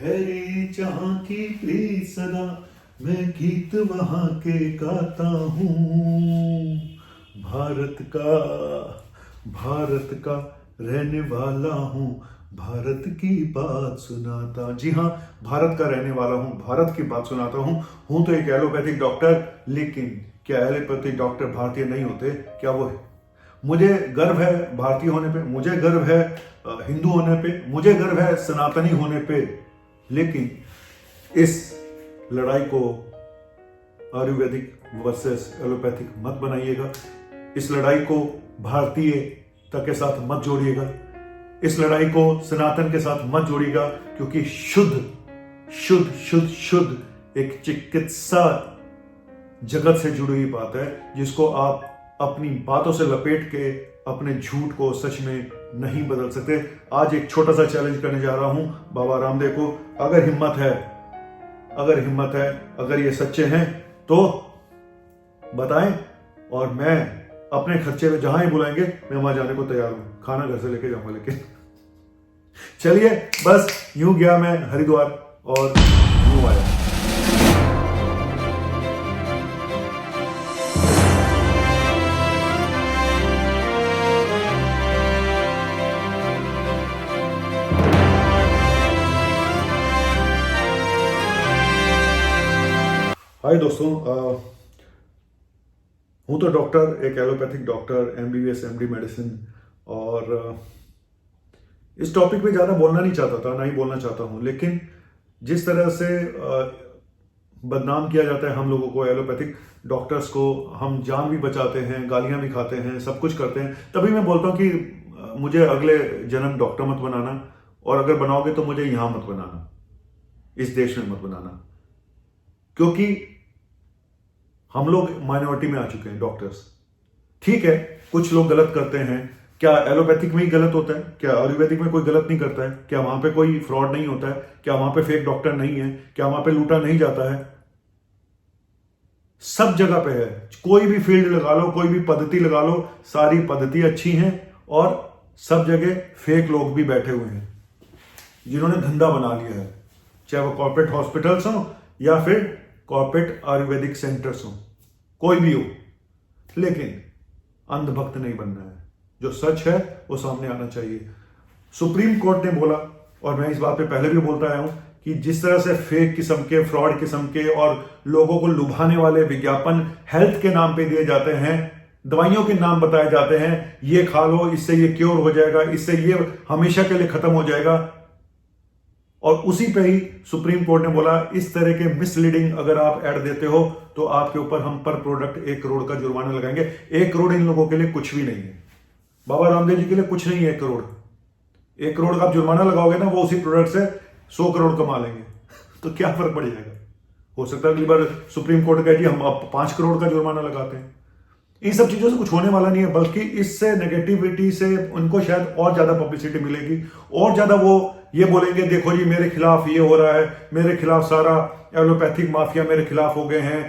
ठहरे जहां की प्लीज सदा, मैं गीत वहां के गाता हूँ। भारत का रहने वाला हूँ, भारत की बात सुनाता। जी हाँ, भारत का रहने वाला हूँ, भारत की बात सुनाता हूँ तो एक एलोपैथिक डॉक्टर। लेकिन क्या एलोपैथिक डॉक्टर भारतीय नहीं होते? क्या वो है? मुझे गर्व है भारतीय होने पे, मुझे गर्व है हिंदू होने पे, मुझे गर्व है सनातनी होने पे। लेकिन इस लड़ाई को आयुर्वेदिक वर्सेस एलोपैथिक मत बनाइएगा। इस लड़ाई को भारतीयता के साथ मत जोड़िएगा। इस लड़ाई को सनातन के साथ मत जोड़िएगा, क्योंकि शुद्ध शुद्ध शुद्ध शुद्ध एक चिकित्सा जगत से जुड़ी हुई बात है, जिसको आप अपनी बातों से लपेट के अपने झूठ को सच में नहीं बदल सकते। आज एक छोटा सा चैलेंज करने जा रहा हूं बाबा रामदेव को। अगर हिम्मत है, अगर ये सच्चे हैं तो बताएं, और मैं अपने खर्चे में जहां ही बुलाएंगे मैं वहां जाने को तैयार हूं। खाना घर से लेके जाऊंगा। लेकिन चलिए, बस यूं गया मैं हरिद्वार और यूं आया। हाय दोस्तों, हूँ तो डॉक्टर, एक allopathic doctor, MBBS MD medicine. और इस टॉपिक पे ज़्यादा बोलना नहीं चाहता था, ना ही बोलना चाहता हूँ। लेकिन जिस तरह से बदनाम किया जाता है हम लोगों को, एलोपैथिक डॉक्टर्स को, हम जान भी बचाते हैं, गालियाँ भी खाते हैं, सब कुछ करते हैं, तभी मैं बोलता हूँ कि मुझे अगले जन्म डॉक्टर मत बनाना, और अगर बनाओगे तो मुझे यहाँ मत बनाना, इस देश में मत बनाना। क्योंकि हम लोग माइनॉरिटी में आ चुके हैं डॉक्टर्स। ठीक है, कुछ लोग गलत करते हैं। क्या एलोपैथिक में ही गलत होता है? क्या आयुर्वेदिक में कोई गलत नहीं करता है? क्या वहां पे कोई फ्रॉड नहीं होता है? क्या वहां पे फेक डॉक्टर नहीं है? क्या वहां पे लूटा नहीं जाता है? सब जगह पे है। कोई भी फील्ड लगा लो, कोई भी पद्धति लगा लो, सारी पद्धति अच्छी हैं, और सब जगह फेक लोग भी बैठे हुए हैं जिन्होंने धंधा बना लिया है, चाहे वो कॉर्पोरेट हॉस्पिटल्स हो या फिर कॉर्पोरेट आयुर्वेदिक सेंटर्स हो, कोई भी हो। लेकिन अंधभक्त नहीं बनना है। जो सच है वो सामने आना चाहिए। सुप्रीम कोर्ट ने बोला, और मैं इस बात पे पहले भी बोलता आया हूं, कि जिस तरह से फेक किस्म के, फ्रॉड किस्म के और लोगों को लुभाने वाले विज्ञापन हेल्थ के नाम पे दिए जाते हैं, दवाइयों के नाम बताए जाते हैं, ये खा लो, इससे ये क्योर हो जाएगा, इससे ये हमेशा के लिए खत्म हो जाएगा, और उसी पे ही सुप्रीम कोर्ट ने बोला इस तरह के मिसलीडिंग अगर आप ऐड देते हो तो आपके ऊपर हम पर प्रोडक्ट 1 करोड़ का जुर्माना लगाएंगे। 1 करोड़ इन लोगों के लिए कुछ भी नहीं है। बाबा रामदेव जी के लिए कुछ नहीं है 1 करोड़। 1 करोड़ का आप जुर्माना लगाओगे ना, वो उसी प्रोडक्ट से 100 करोड़ कमा लेंगे। तो क्या फर्क पड़ जाएगा? हो सकता है अगली बार सुप्रीम कोर्ट कहे जी हम अब 5 करोड़ का जुर्माना लगाते हैं। इन सब चीजों से कुछ होने वाला नहीं है, बल्कि इससे नेगेटिविटी से उनको शायद और ज्यादा पब्लिसिटी मिलेगी, और ज्यादा वो ये बोलेंगे देखो जी मेरे खिलाफ ये हो रहा है, मेरे खिलाफ सारा एलोपैथिक माफिया मेरे खिलाफ हो गए हैं,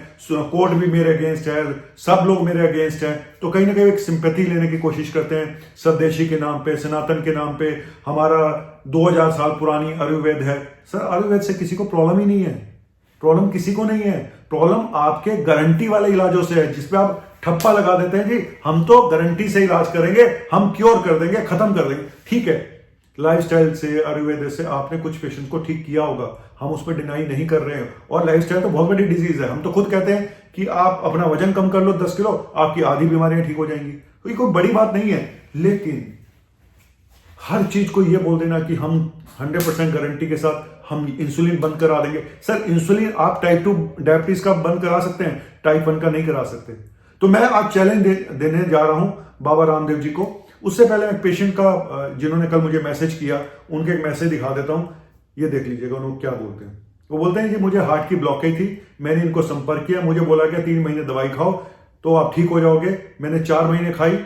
कोर्ट भी मेरे अगेंस्ट है, सब लोग मेरे अगेंस्ट हैं। तो कहीं ना कहीं एक सिंपैथी लेने की कोशिश करते हैं स्वदेशी के नाम पे, सनातन के नाम पे। हमारा 2000 साल पुरानी आयुर्वेद है। सर, आयुर्वेद से किसी को प्रॉब्लम ही नहीं है। प्रॉब्लम किसी को नहीं है। प्रॉब्लम आपके गारंटी वाले इलाजों से है, जिसपे आप ठप्पा लगा देते हैं जी हम तो गारंटी से इलाज करेंगे, हम क्योर कर देंगे, खत्म कर देंगे। ठीक है, लाइफस्टाइल से, आयुर्वेद से आपने कुछ पेशेंट को ठीक किया होगा, हम उस पर डिनाई नहीं कर रहे हैं। और लाइफस्टाइल तो बहुत बड़ी डिजीज है। हम तो खुद कहते हैं कि आप अपना वजन कम कर लो 10 किलो, आपकी आधी बीमारियां ठीक हो जाएंगी। तो ये कोई बड़ी बात नहीं है। लेकिन हर चीज को ये बोल देना कि हम 100% गारंटी के साथ हम इंसुलिन बंद करा देंगे। सर, इंसुलिन आप टाइप 2 डायबिटीज का बंद करा सकते हैं, टाइप 1 का नहीं करा सकते। तो मैं आज चैलेंज देने जा रहा हूं बाबा रामदेव जी को। उससे पहले मैं पेशेंट का, जिन्होंने कल मुझे मैसेज किया, उनके एक मैसेज दिखा देता हूं। ये देख लीजिएगा उन्होंने क्या बोलते हैं। वो बोलते हैं कि मुझे हार्ट की ब्लॉकेज थी, मैंने इनको संपर्क किया, मुझे बोला गया 3 महीने दवाई खाओ तो आप ठीक हो जाओगे। मैंने 4 महीने खाई।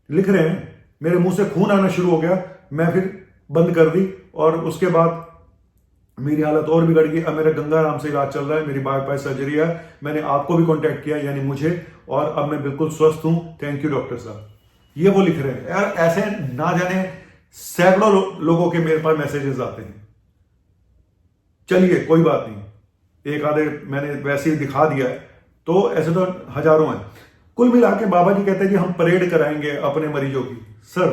लिख रहे हैं मेरे मुंह से खून आना शुरू हो गया, मैं फिर बंद कर दी, और उसके बाद मेरी हालत और बिगड़ गई। अब मेरा गंगाराम से इलाज चल रहा है, मेरी बाईपास सर्जरी है। मैंने आपको भी कांटेक्ट किया, यानी मुझे, और अब मैं बिल्कुल स्वस्थ हूं। थैंक यू डॉक्टर साहब। ये वो लिख रहे हैं यार। ऐसे ना जाने सैकड़ों लोगों के मेरे पास मैसेजेस आते हैं। चलिए कोई बात नहीं, एक आधे मैंने वैसे ही दिखा दिया है, तो ऐसे तो हजारों हैं। कुल मिला के बाबा जी कहते हैं कि हम परेड कराएंगे अपने मरीजों की। सर,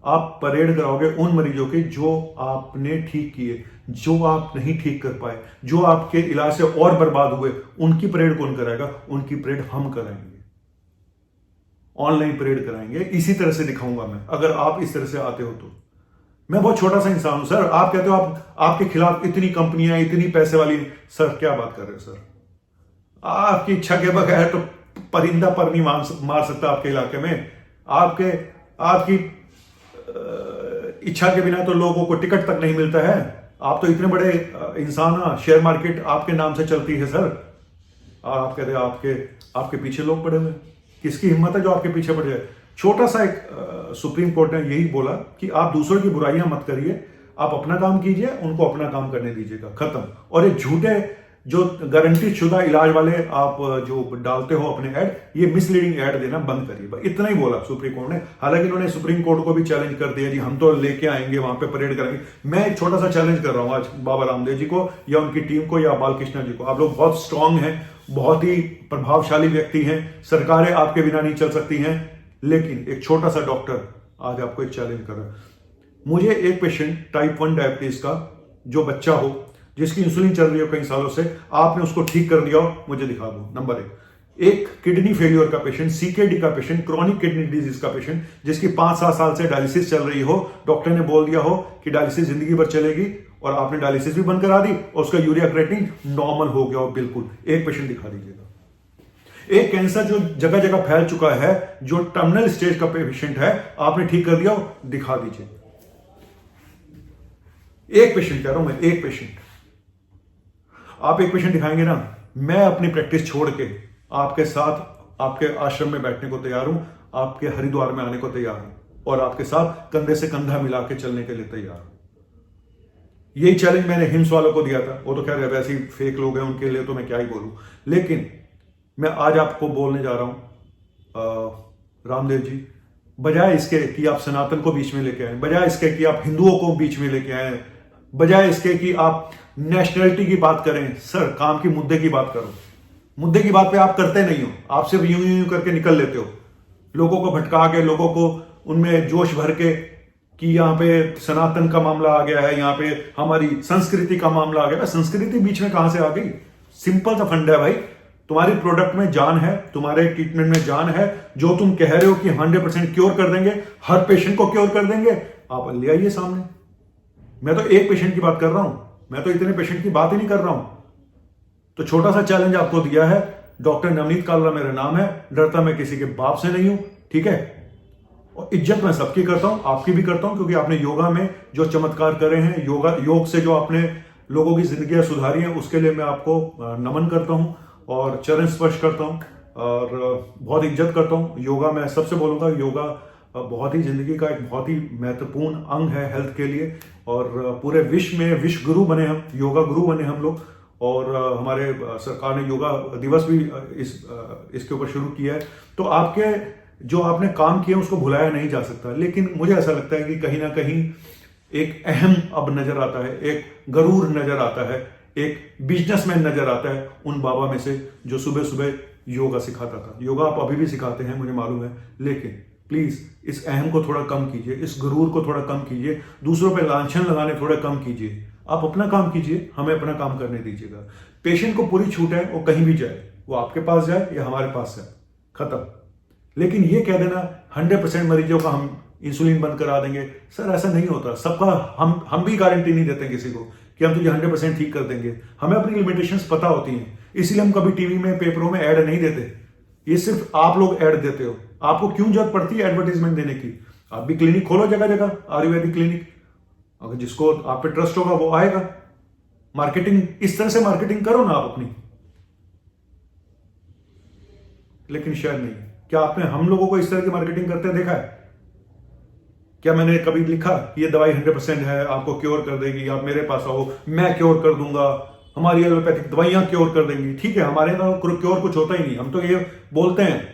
आप परेड कराओगे उन मरीजों की जो आपने ठीक किए, जो आप नहीं ठीक कर पाए, जो आपके इलाज से और बर्बाद हुए, उनकी परेड कौन कराएगा? उनकी परेड हम कराएंगे, ऑनलाइन परेड कराएंगे। इसी तरह से दिखाऊंगा मैं, अगर आप इस तरह से आते हो तो। मैं बहुत छोटा सा इंसान हूं सर। आप कहते हो आपके खिलाफ इतनी कंपनियां, इतनी पैसे वाली। सर क्या बात कर रहे हो सर? आपकी इच्छा के बगैर तो परिंदा पर नहीं मार सकता आपके इलाके में। आपकी इच्छा के बिना तो लोगों को टिकट तक नहीं मिलता है। आप तो इतने बड़े इंसान, शेयर मार्केट आपके नाम से चलती है सर। और आप कहते हैं आपके पीछे लोग पड़े हुए। किसकी हिम्मत है जो आपके पीछे पड़ जाए? छोटा सा एक सुप्रीम कोर्ट ने यही बोला कि आप दूसरों की बुराइयां मत करिए, आप अपना काम कीजिए, उनको अपना काम करने दीजिएगा, खत्म। और ये झूठे जो गारंटी शुदा इलाज वाले आप जो डालते हो अपने ऐड, ये मिसलीडिंग ऐड देना बंद करिए। इतना ही बोला सुप्रीम कोर्ट ने। हालांकि उन्होंने सुप्रीम कोर्ट को भी चैलेंज कर दिया जी, हम तो लेके आएंगे, वहां पे परेड करेंगे। मैं एक छोटा सा चैलेंज कर रहा हूं आज बाबा रामदेव जी को या उनकी टीम को या बालकृष्ण जी को। आप लोग बहुत स्ट्रांग हैं, बहुत ही प्रभावशाली व्यक्ति हैं, सरकारें आपके बिना नहीं चल सकती हैं, लेकिन एक छोटा सा डॉक्टर आज आपको एक चैलेंज कर रहा है। मुझे एक पेशेंट टाइप 1 डायबिटीज का जो बच्चा हो, जिसकी इंसुलिन चल रही हो कई सालों से, आपने उसको ठीक कर दिया हो, मुझे दिखा दो। नंबर एक किडनी फेलियर का पेशेंट, सीकेडी का पेशेंट, क्रॉनिक किडनी डिजीज का पेशेंट, जिसकी 5-7 साल से डायलिसिस चल रही हो, डॉक्टर ने बोल दिया हो कि डायलिसिस जिंदगी भर चलेगी, और आपने डायलिसिस भी बंद करा दी और उसका यूरिया क्रिएटिनिन नॉर्मल हो गया हो बिल्कुल। एक पेशेंट दिखा दीजिएगा। एक कैंसर जो जगह जगह फैल चुका है, जो टर्मिनल स्टेज का पेशेंट है, आपने ठीक कर दिया हो, दिखा दीजिए। एक पेशेंट कह रहा हूं मैं, एक पेशेंट। आप एक पेशेंट दिखाएंगे ना, मैं अपनी प्रैक्टिस छोड़ के आपके साथ आपके आश्रम में बैठने को तैयार हूं, आपके हरिद्वार में आने को तैयार हूं, और आपके साथ कंधे से कंधा मिला के चलने के लिए तैयार हूं। यही चैलेंज मैंने हिम्स वालों को दिया था। वो तो खैर वैसे ही फेक लोग हैं, उनके लिए तो मैं क्या ही बोलूं। लेकिन मैं आज आपको बोलने जा रहा हूं, रामदेव जी, बजाय इसके कि आप सनातन को बीच में लेके आए, बजाय इसके कि आप हिंदुओं को बीच में लेके आए, बजाय इसके कि आप नेशनलिटी की बात करें, सर काम की मुद्दे की बात करो। मुद्दे की बात पे आप करते नहीं हो, आप सिर्फ यूं यूं करके निकल लेते हो, लोगों को भटका के, लोगों को उनमें जोश भर के कि यहां पे सनातन का मामला आ गया है, यहां पे हमारी संस्कृति का मामला आ गया है। संस्कृति बीच में कहां से आ गई? सिंपल सा फंडा है भाई, तुम्हारी प्रोडक्ट में जान है, तुम्हारे ट्रीटमेंट में जान है। जो तुम कह रहे हो कि 100% क्योर कर देंगे, हर पेशेंट को क्योर कर देंगे, आप ले आइए सामने। मैं तो एक पेशेंट की बात कर रहा हूं, मैं तो इतने पेशेंट की बात ही नहीं कर रहा हूं। तो छोटा सा चैलेंज आपको दिया है। डॉक्टर नवनीत कालरा मेरा नाम है, डरता मैं किसी के बाप से नहीं हूं, ठीक है। और इज्जत मैं सबकी करता हूं, आपकी भी करता हूं, क्योंकि आपने योगा में जो चमत्कार करे हैं, योग से जो आपने लोगों की जिंदगियां सुधारी हैं, उसके लिए मैं आपको नमन करता हूं और चरण स्पर्श करता हूं और बहुत इज्जत करता हूं। योगा मैं सबसे बोलूंगा, योगा बहुत ही जिंदगी का एक बहुत ही महत्वपूर्ण अंग है हेल्थ के लिए, और पूरे विश्व में विश्व गुरु बने हम, योगा गुरु बने हम लोग। और हमारे सरकार ने योगा दिवस भी इसके ऊपर शुरू किया है। तो आपके जो आपने काम किए उसको भुलाया नहीं जा सकता, लेकिन मुझे ऐसा लगता है कि कहीं ना कहीं एक अहम अब नजर आता है, एक गरूर नजर आता है, एक बिजनेसमैन नजर आता है उन बाबा में से जो सुबह सुबह योगा सिखाता था। योगा आप अभी भी सिखाते हैं, मुझे मालूम है, लेकिन प्लीज इस अहम को थोड़ा कम कीजिए, इस गरूर को थोड़ा कम कीजिए, दूसरों पे लांछन लगाने थोड़ा कम कीजिए। आप अपना काम कीजिए, हमें अपना काम करने दीजिएगा। पेशेंट को पूरी छूट है, वो कहीं भी जाए, वो आपके पास जाए या हमारे पास जाए, खत्म। लेकिन ये कह देना 100% मरीजों का हम इंसुलिन बंद करा देंगे, सर ऐसा नहीं होता। सबका हम भी गारंटी नहीं देते किसी को कि हम तुझे 100% ठीक कर देंगे। हमें अपनी लिमिटेशंस पता होती हैं, इसीलिए हम कभी टीवी में, पेपरों में ऐड नहीं देते। ये सिर्फ आप लोग ऐड देते हो। आपको क्यों जरूरत पड़ती है एडवर्टाइजमेंट देने की? आप भी क्लिनिक खोलो जगह जगह, आयुर्वेदिक क्लिनिक। अगर जिसको आप पे ट्रस्ट होगा वो आएगा। मार्केटिंग इस तरह से मार्केटिंग करो ना आप अपनी। लेकिन शायद नहीं। क्या आपने हम लोगों को इस तरह की मार्केटिंग करते देखा है? क्या मैंने कभी लिखा कि ये दवाई 100% है, आपको क्योर कर देगी, आप मेरे पास आओ, मैं क्योर कर दूंगा, हमारी एलोपैथिक दवाइयां क्योर कर देंगी? ठीक है, हमारे यहाँ क्योर कुछ होता ही नहीं, हम तो ये बोलते हैं।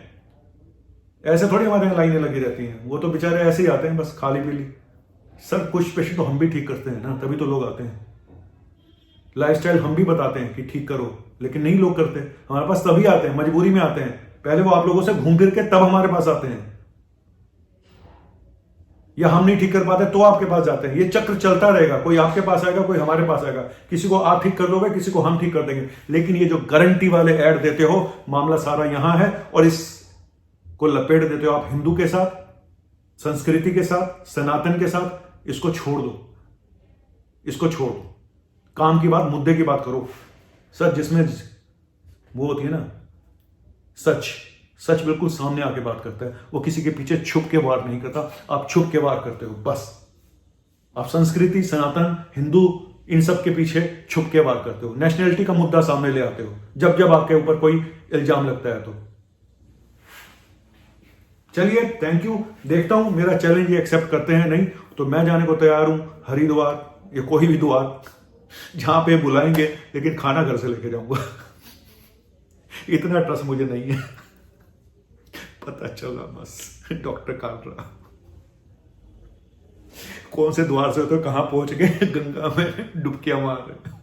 ऐसे थोड़ी हमारे यहाँ लाइनें लगी रहती हैं, वो तो बेचारे ऐसे ही आते हैं बस खाली पीली। सर कुछ पेशेंट तो हम भी ठीक करते हैं ना, तभी तो लोग आते हैं। लाइफस्टाइल हम भी बताते हैं कि ठीक करो, लेकिन नहीं लोग करते। हमारे पास तभी आते हैं, मजबूरी में आते हैं। पहले वो आप लोगों से घूम फिर के तब हमारे पास आते हैं, या हम नहीं ठीक कर पाते तो आपके पास जाते हैं। ये चक्र चलता रहेगा, कोई आपके पास आएगा, कोई हमारे पास आएगा, किसी को आप ठीक कर दोगे, किसी को हम ठीक कर देंगे। लेकिन ये जो गारंटी वाले ऐड देते हो, मामला सारा यहां है, और इसको लपेट देते हो आप हिंदू के साथ, संस्कृति के साथ, सनातन के साथ। इसको छोड़ दो, इसको छोड़ दो, काम की बात, मुद्दे की बात करो। सच जिसमें वो होती है ना, सच सच बिल्कुल सामने आके बात करता है। वो किसी के पीछे छुप के वार नहीं करता, आप छुप के वार करते हो। बस आप संस्कृति, सनातन, हिंदू, इन सब के पीछे छुप के वार करते हो। नेशनैलिटी का मुद्दा सामने ले आते हो जब जब आपके ऊपर कोई इल्जाम लगता है। तो चलिए, थैंक यू। देखता हूं मेरा चैलेंज ये एक्सेप्ट करते हैं नहीं, तो मैं जाने को तैयार हूं हरिद्वार या कोई भी द्वार, जहां पे बुलाएंगे, लेकिन खाना घर से लेके जाऊंगा। इतना ट्रस्ट मुझे नहीं है। पता चला बस, डॉक्टर काट रहा, कौन से द्वार से तो कहां पहुंच गए, गंगा में डुबकियां मार रहे।